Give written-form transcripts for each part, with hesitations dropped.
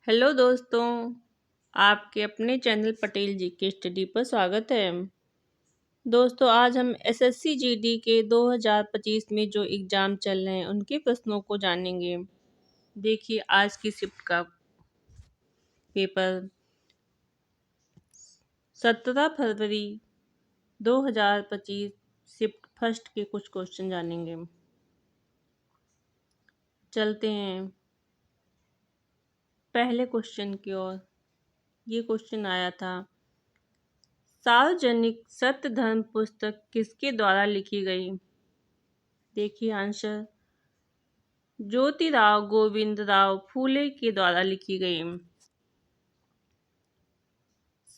Hello दोस्तों, आपके अपने चैनल पटेल जी के स्टडी पर स्वागत है। दोस्तों, आज हम एसएससी जीडी के 2025 में जो एग्ज़ाम चल रहे हैं उनके प्रश्नों को जानेंगे। देखिए, आज की शिफ्ट का पेपर 17 फरवरी 2025 शिफ्ट फर्स्ट के कुछ क्वेश्चन जानेंगे। चलते हैं पहले क्वेश्चन की ओर। ये क्वेश्चन आया था, सार्वजनिक सत्य धर्म पुस्तक किसके द्वारा लिखी गई? देखिए आंसर, ज्योतिराव गोविंदराव फूले के द्वारा लिखी गई।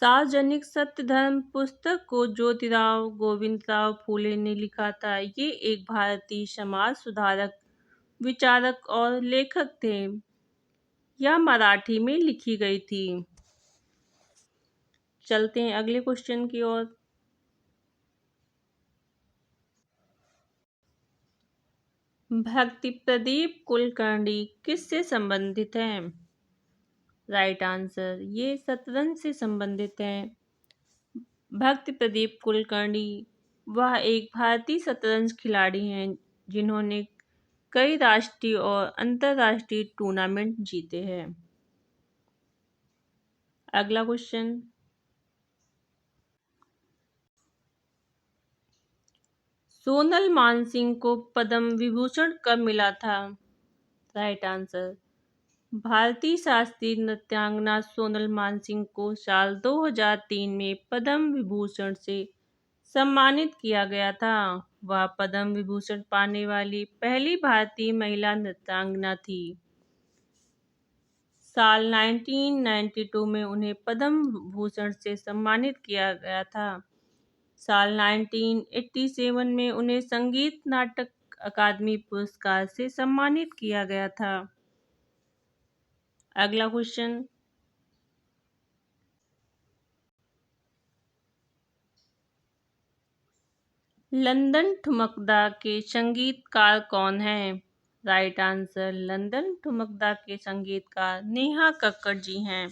सार्वजनिक सत्य धर्म पुस्तक को ज्योतिराव गोविंदराव फूले ने लिखा था। ये एक भारतीय समाज सुधारक, विचारक और लेखक थे। यह मराठी में लिखी गई थी। चलते हैं अगले क्वेश्चन की ओर। भक्ति प्रदीप कुलकर्णी किससे संबंधित हैं? राइट आंसर, ये शतरंज से संबंधित है। भक्ति प्रदीप कुलकर्णी वह एक भारतीय शतरंज खिलाड़ी हैं जिन्होंने कई राष्ट्रीय और अंतर्राष्ट्रीय टूर्नामेंट जीते हैं। अगला क्वेश्चन, सोनल मानसिंह को पद्म विभूषण कब मिला था? राइट आंसर, भारतीय शास्त्रीय नृत्यांगना सोनल मानसिंह को साल 2003 में पद्म विभूषण से सम्मानित किया गया था। वह पद्म विभूषण पाने वाली पहली भारतीय महिला नृत्यांगना थी। साल 1992 में उन्हें पद्म भूषण से सम्मानित किया गया था। साल 1987 में उन्हें संगीत नाटक अकादमी पुरस्कार से सम्मानित किया गया था। अगला क्वेश्चन, लंदन ठुमकदा के संगीतकार कौन हैं? राइट आंसर, लंदन ठुमकदा के संगीतकार नेहा कक्कड़ जी हैं।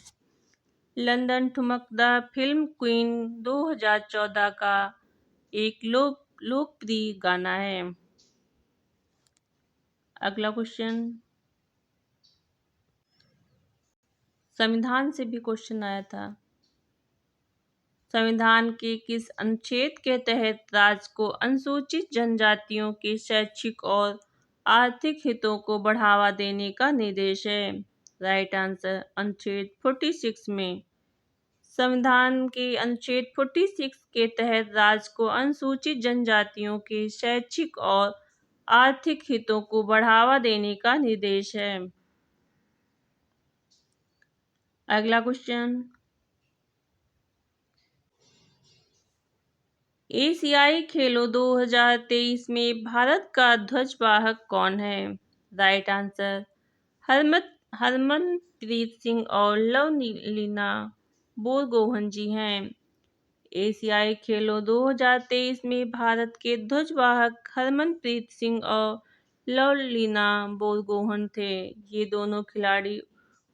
लंदन ठुमकदा फिल्म क्वीन 2014 का एक लोकप्रिय गाना है। अगला क्वेश्चन, संविधान से भी क्वेश्चन आया था। संविधान के किस अनुच्छेद के तहत राज्य को अनुसूचित जनजातियों के शैक्षिक और आर्थिक हितों को बढ़ावा देने का निर्देश है? राइट आंसर, अनुच्छेद 46 में। संविधान के अनुच्छेद 46 के तहत राज्य को अनुसूचित जनजातियों के शैक्षिक और आर्थिक हितों को बढ़ावा देने का निर्देश है। अगला क्वेश्चन, एशियाई खेलों 2023 में भारत का ध्वजवाहक कौन है? राइट आंसर, हरमनप्रीत सिंह और लवलीना बोरगोहन जी हैं। एशियाई खेलों 2023 में भारत के ध्वजवाहक हरमनप्रीत सिंह और लवलीना बोरगोहन थे। ये दोनों खिलाड़ी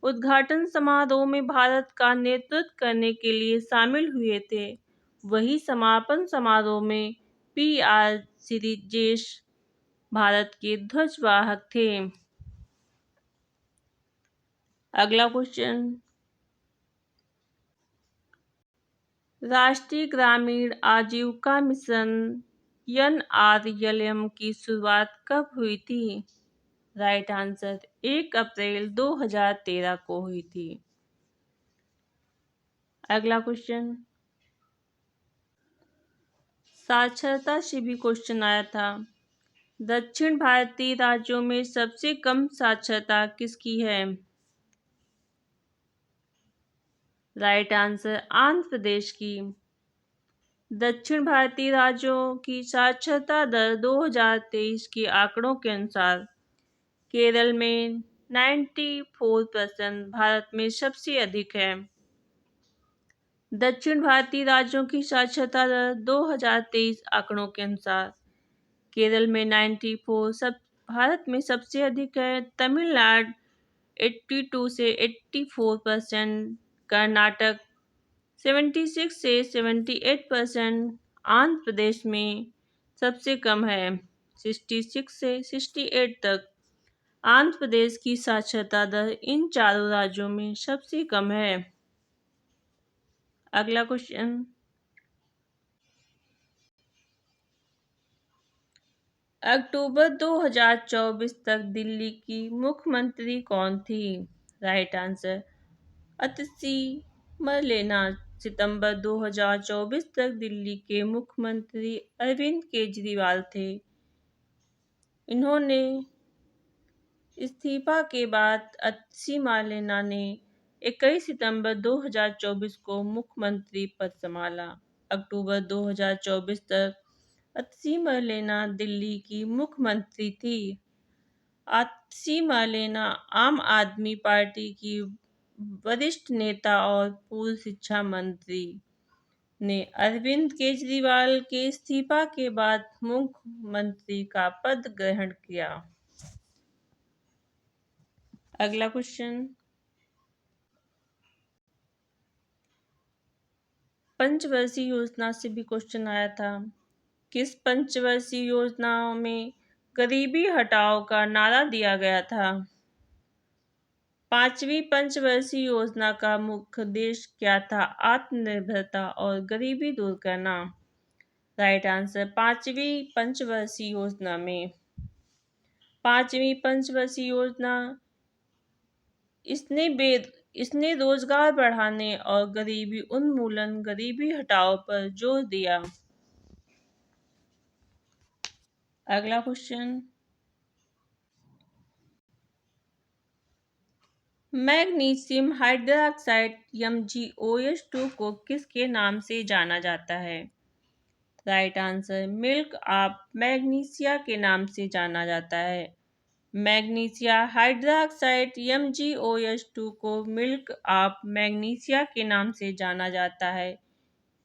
उद्घाटन समारोह में भारत का नेतृत्व करने के लिए शामिल हुए थे। वहीं समापन समारोह में पी.आर. श्रीजेश भारत के ध्वजवाहक थे। अगला क्वेश्चन, राष्ट्रीय ग्रामीण आजीविका मिशन NRLM की शुरुआत कब हुई थी? राइट आंसर, 1 अप्रैल 2013 को हुई थी। अगला क्वेश्चन, साक्षरता से भी क्वेश्चन आया था। दक्षिण भारतीय राज्यों में सबसे कम साक्षरता किसकी है? राइट आंसर, आंध्र प्रदेश की। दक्षिण भारतीय राज्यों की साक्षरता दर 2023 के आंकड़ों के अनुसार केरल में 94%, भारत में सबसे अधिक है। दक्षिण भारतीय राज्यों की साक्षरता दर 2023 आंकड़ों के अनुसार केरल में 94, भारत में सबसे अधिक है। तमिलनाडु 82 से 84%, कर्नाटक 76 से 78%, आंध्र प्रदेश में सबसे कम है 66 से 68 तक। आंध्र प्रदेश की साक्षरता दर इन चारों राज्यों में सबसे कम है। अगला क्वेश्चन, अक्टूबर 2024 तक दिल्ली की मुख्यमंत्री कौन थी? Right answer Atishi Marlena. सितंबर 2024 तक दिल्ली के मुख्यमंत्री अरविंद केजरीवाल थे। इन्होंने इस्तीफा के बाद अतिशी मरलेना ने 21 सितंबर 2024 को मुख्यमंत्री पद संभाला। अक्टूबर 2024 तक अतिशी मरलेना दिल्ली की मुख्यमंत्री थी। आतिशी मरलेना आम आदमी पार्टी की वरिष्ठ नेता और पूर्व शिक्षा मंत्री ने अरविंद केजरीवाल के इस्तीफा के बाद मुख्यमंत्री का पद ग्रहण किया। अगला क्वेश्चन, पंचवर्षीय योजना से भी क्वेश्चन आया था। किस पंचवर्षीय योजना में गरीबी हटाओ का नारा दिया गया था? पांचवी पंचवर्षीय योजना का मुख्य उद्देश्य क्या था? आत्मनिर्भरता और गरीबी दूर करना। राइट आंसर पांचवी पंचवर्षीय योजना इसने रोजगार बढ़ाने और गरीबी उन्मूलन, गरीबी हटाओ पर जोर दिया। अगला क्वेश्चन, मैग्नीशियम हाइड्रोक्साइड MgOH2 को किसके नाम से जाना जाता है? Right answer milk of magnesia के नाम से जाना जाता है। मैग्नीशियम हाइड्रोक्साइड MgOH2 को मिल्क ऑफ मैग्नीशिया के नाम से जाना जाता है।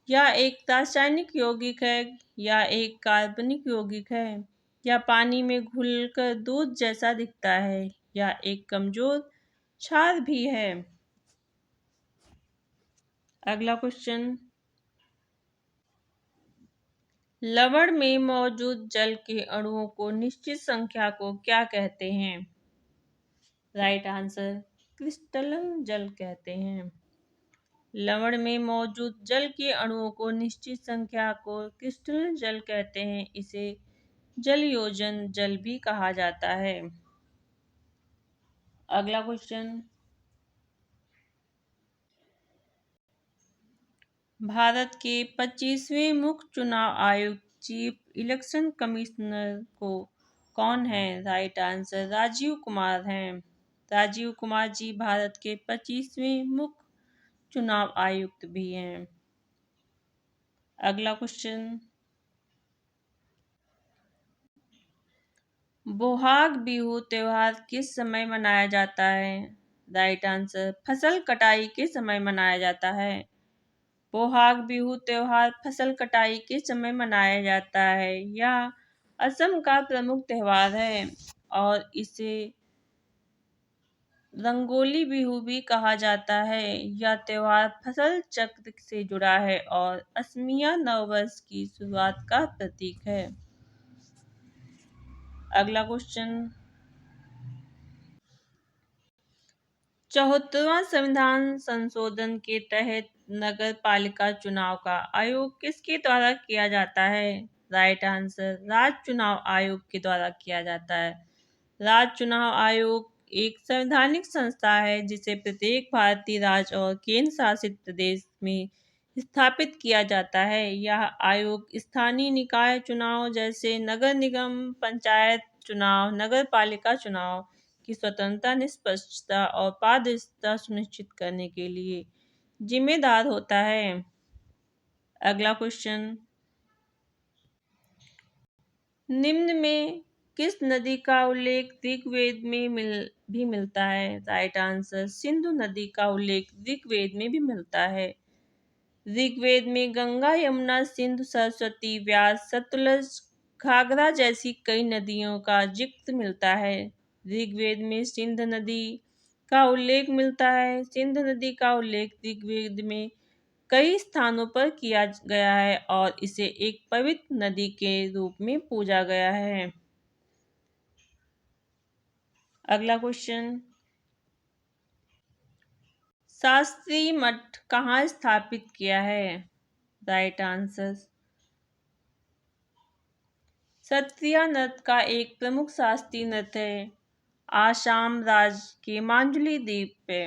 यह एक रासायनिक यौगिक है या एक कार्बनिक यौगिक है, या पानी में घुलकर दूध जैसा दिखता है, या एक कमजोर क्षार भी है। अगला क्वेश्चन, लवण में मौजूद जल के अणुओं को निश्चित संख्या को क्या कहते हैं? राइट आंसर क्रिस्टलन जल कहते हैं। लवण में मौजूद जल के अणुओं को निश्चित संख्या को क्रिस्टलन जल कहते हैं। इसे जलयोजन जल भी कहा जाता है। अगला क्वेश्चन, भारत के 25वें मुख्य चुनाव आयुक्त चीफ इलेक्शन कमिश्नर को कौन है? राइट आंसर राजीव कुमार हैं। राजीव कुमार जी भारत के 25वें मुख्य चुनाव आयुक्त भी हैं। अगला क्वेश्चन, बोहाग बिहू त्योहार किस समय मनाया जाता है? राइट आंसर फसल कटाई के समय मनाया जाता है। बोहाग बिहू त्योहार फसल कटाई के समय मनाया जाता है। यह असम का प्रमुख त्योहार है और इसे रंगोली बिहू भी कहा जाता है। यह त्योहार फसल चक्र से जुड़ा है और असमिया नववर्ष की शुरुआत का प्रतीक है। अगला क्वेश्चन, 74वां संविधान संशोधन के तहत नगर पालिका चुनाव का आयोग किसके द्वारा किया जाता है? राइट आंसर राज्य चुनाव आयोग के द्वारा किया जाता है। राज्य चुनाव आयोग एक संवैधानिक संस्था है जिसे प्रत्येक भारतीय राज्य और केंद्र शासित प्रदेश में स्थापित किया जाता है। यह आयोग स्थानीय निकाय चुनाव जैसे नगर निगम, पंचायत चुनाव, नगर पालिका चुनाव की स्वतंत्रता, निष्पक्षता और पारदर्शिता सुनिश्चित करने के लिए जिम्मेदार होता है। अगला क्वेश्चन, निम्न में किस नदी का उल्लेख ऋग्वेद में भी मिलता है? राइट आंसर सिंधु नदी का उल्लेख ऋग्वेद में भी मिलता है। ऋग्वेद में गंगा, यमुना, सिंधु, सरस्वती, व्यास, सतलज, घाघरा जैसी कई नदियों का जिक्र मिलता है। ऋग्वेद में सिंधु नदी का उल्लेख मिलता है। सिंध नदी का उल्लेख ऋग्वेद में कई स्थानों पर किया गया है और इसे एक पवित्र नदी के रूप में पूजा गया है। अगला क्वेश्चन, शास्त्री मठ कहाँ स्थापित किया है? राइट आंसर, सत्रिया नृत्य का एक प्रमुख शास्त्रीय नृत्य है, आसाम राज्य के माजुली द्वीप पे।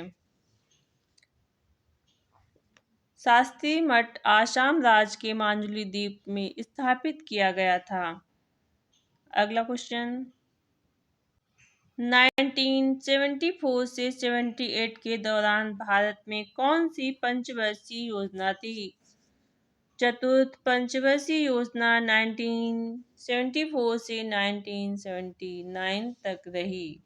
शास्त्री मठ आसाम राज्य के माजुली द्वीप में स्थापित किया गया था। अगला क्वेश्चन, 1974 से 78 के दौरान भारत में कौन सी पंचवर्षीय योजना थी? चतुर्थ पंचवर्षीय योजना 1974 से 1979 तक रही।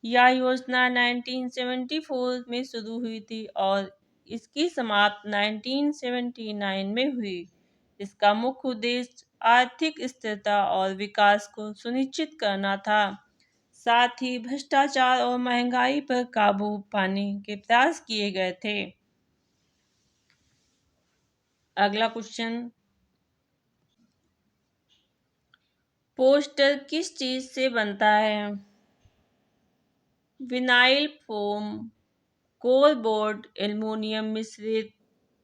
यह योजना 1974 में शुरू हुई थी और इसकी समाप्ति 1979 में हुई। इसका मुख्य उद्देश्य आर्थिक स्थिरता और विकास को सुनिश्चित करना था, साथ ही भ्रष्टाचार और महंगाई पर काबू पाने के प्रयास किए गए थे। अगला क्वेश्चन, पोस्टर किस चीज से बनता है? विनाइल फोम, कोलबोर्ड, एल्युमिनियम मिश्रित,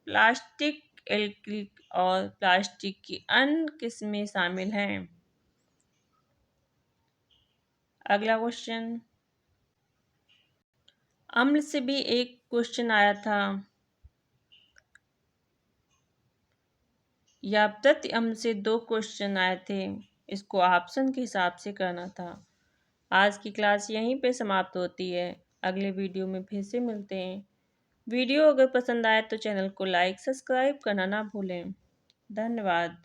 प्लास्टिक, एक्रिलिक और प्लास्टिक की अन्य किस्में शामिल हैं। अगला क्वेश्चन, अम्ल से भी एक क्वेश्चन आया था या प्रति अम्ल से 2 क्वेश्चन आए थे, इसको ऑप्शन के हिसाब से करना था। आज की क्लास यहीं पे समाप्त होती है। अगले वीडियो में फिर से मिलते हैं। वीडियो अगर पसंद आए तो चैनल को लाइक सब्सक्राइब करना ना भूलें। धन्यवाद।